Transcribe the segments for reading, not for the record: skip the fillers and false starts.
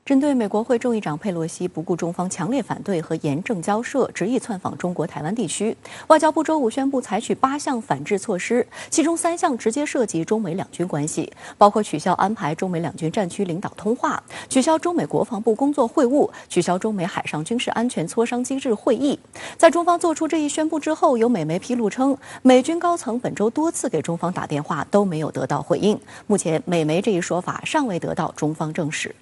针对美国会众议长佩洛西不顾中方强烈反对和严正交涉，执意窜访中国台湾地区，外交部周五宣布采取8项反制措施，其中3项直接涉及中美两军关系，包括取消安排中美两军战区领导通话、取消中美国防部工作会晤、取消中美海上军事安全磋商机制会议。在中方做出这一宣布之后，有美媒披露称，美军高层本周多次给中方打电话都没有得到回应。目前，美媒这一说法尚未得到中方证实。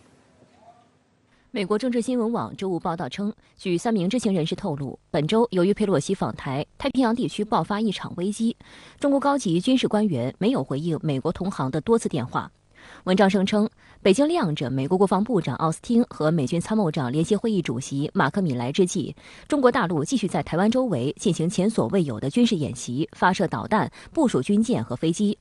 美国政治新闻网周五报道称，据3名知情人士透露，本周由于佩洛西访台，太平洋地区爆发一场危机。中国高级军事官员没有回应美国同行的多次电话。文章声称，北京晾着美国国防部长奥斯汀和美军参谋长联席会议主席马克米莱之际，中国大陆继续在台湾周围进行前所未有的军事演习，发射导弹，部署军舰和飞机。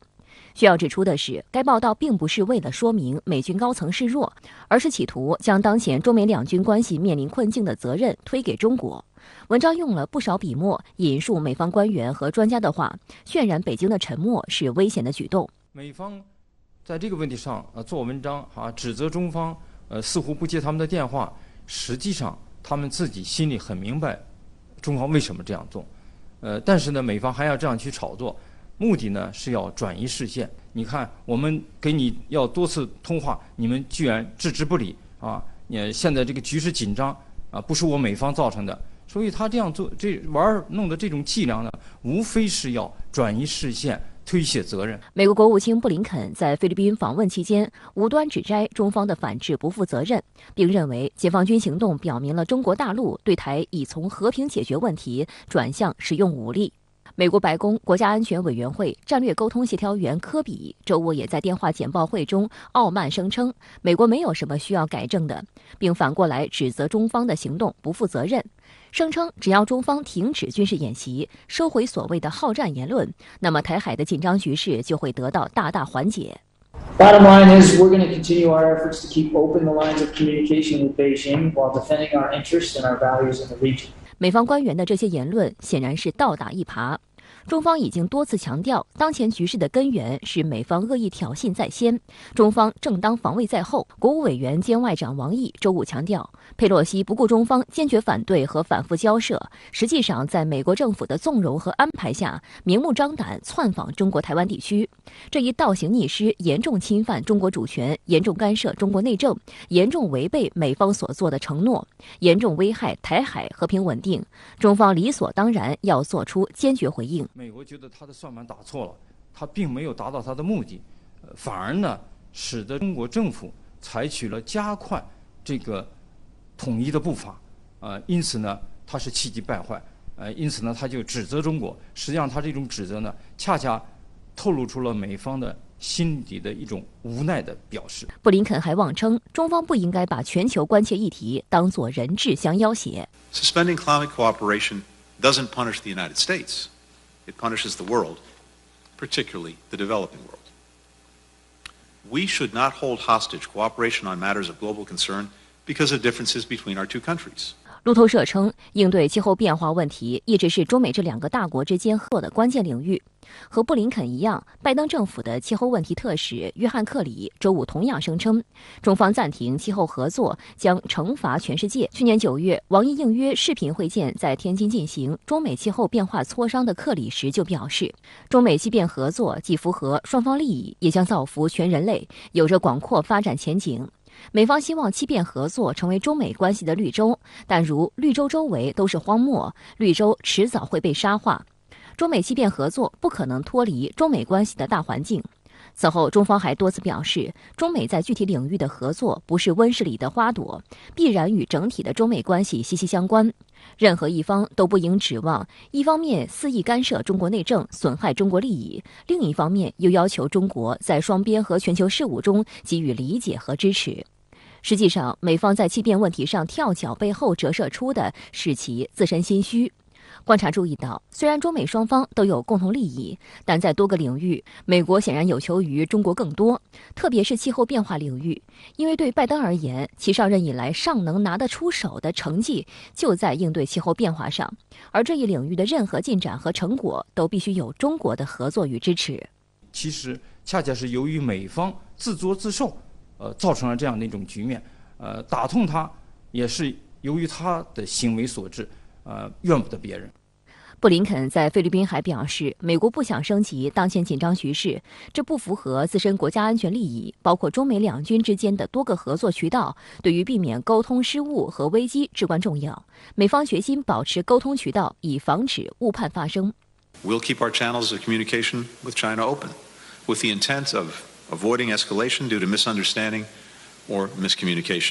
需要指出的是，该报道并不是为了说明美军高层示弱，而是企图将当前中美两军关系面临困境的责任推给中国。文章用了不少笔墨，引述美方官员和专家的话，渲染北京的沉默是危险的举动。美方在这个问题上做文章指责中方似乎不接他们的电话，实际上他们自己心里很明白中方为什么这样做，但是呢，美方还要这样去炒作。目的呢是要转移视线。你看，我们给你要多次通话，你们居然置之不理现在这个局势紧张不是我美方造成的，所以他这样做，弄的这种伎俩呢，无非是要转移视线，推卸责任。美国国务卿布林肯在菲律宾访问期间，无端指摘中方的反制不负责任，并认为解放军行动表明了中国大陆对台已从和平解决问题转向使用武力。美国白宫国家安全委员会战略沟通协调员科比周五也在电话简报会中傲慢声称，美国没有什么需要改正的，并反过来指责中方的行动不负责任，声称只要中方停止军事演习，收回所谓的好战言论，那么台海的紧张局势就会得到大大缓解。Bottom line is we're going to continue our efforts to keep open the lines of communication with Beijing while defending our interests and our values in the region. 美方官员的这些言论显然是倒打一耙。中方已经多次强调，当前局势的根源是美方恶意挑衅在先，中方正当防卫在后。国务委员兼外长王毅周五强调，佩洛西不顾中方坚决反对和反复交涉，实际上在美国政府的纵容和安排下，明目张胆窜访中国台湾地区。这一倒行逆施，严重侵犯中国主权，严重干涉中国内政，严重违背美方所做的承诺，严重危害台海和平稳定。中方理所当然要做出坚决回应。美国觉得他的算盘打错了，他并没有达到他的目的，反而呢，使得中国政府采取了加快这个统一的步伐，因此呢，他是气急败坏，因此呢，他就指责中国。实际上，他这种指责呢，恰恰透露出了美方的心底的一种无奈的表示。布林肯还妄称，中方不应该把全球关切议题当作人质相要挟。Suspending climate cooperation doesn't punish the United States. It punishes the world, particularly the developing world. We should not hold hostage cooperation on matters of global concern because of differences between our two countries. 路透社称，应对气候变化问题一直是中美这2个大国之间合作的关键领域。和布林肯一样，拜登政府的气候问题特使约翰克里周五同样声称，中方暂停气候合作将惩罚全世界。去年9月，王毅应约视频会见在天津进行中美气候变化磋商的克里时就表示，中美气变合作既符合双方利益，也将造福全人类，有着广阔发展前景。美方希望气变合作成为中美关系的绿洲，但如绿洲周围都是荒漠，绿洲迟早会被沙化。中美气变合作不可能脱离中美关系的大环境。此后，中方还多次表示，中美在具体领域的合作不是温室里的花朵，必然与整体的中美关系息息相关。任何一方都不应指望一方面肆意干涉中国内政，损害中国利益，另一方面又要求中国在双边和全球事务中给予理解和支持。实际上，美方在气变问题上跳脚背后折射出的是其自身心虚。观察注意到，虽然中美双方都有共同利益，但在多个领域，美国显然有求于中国更多，特别是气候变化领域。因为对拜登而言，其上任以来尚能拿得出手的成绩就在应对气候变化上，而这一领域的任何进展和成果都必须有中国的合作与支持。其实恰恰是由于美方自作自受，造成了这样的一种局面。打痛他也是由于他的行为所致，怨不得别人。布林肯在菲律宾还表示，美国不想升级当前紧张局势，这不符合自身国家安全利益，包括中美两军之间的多个合作渠道，对于避免沟通失误和危机至关重要。美方决心保持沟通渠道，以防止误判发生。We'll keep our channels of communication with China open, with the intent of avoiding escalation due to misunderstanding or miscommunication.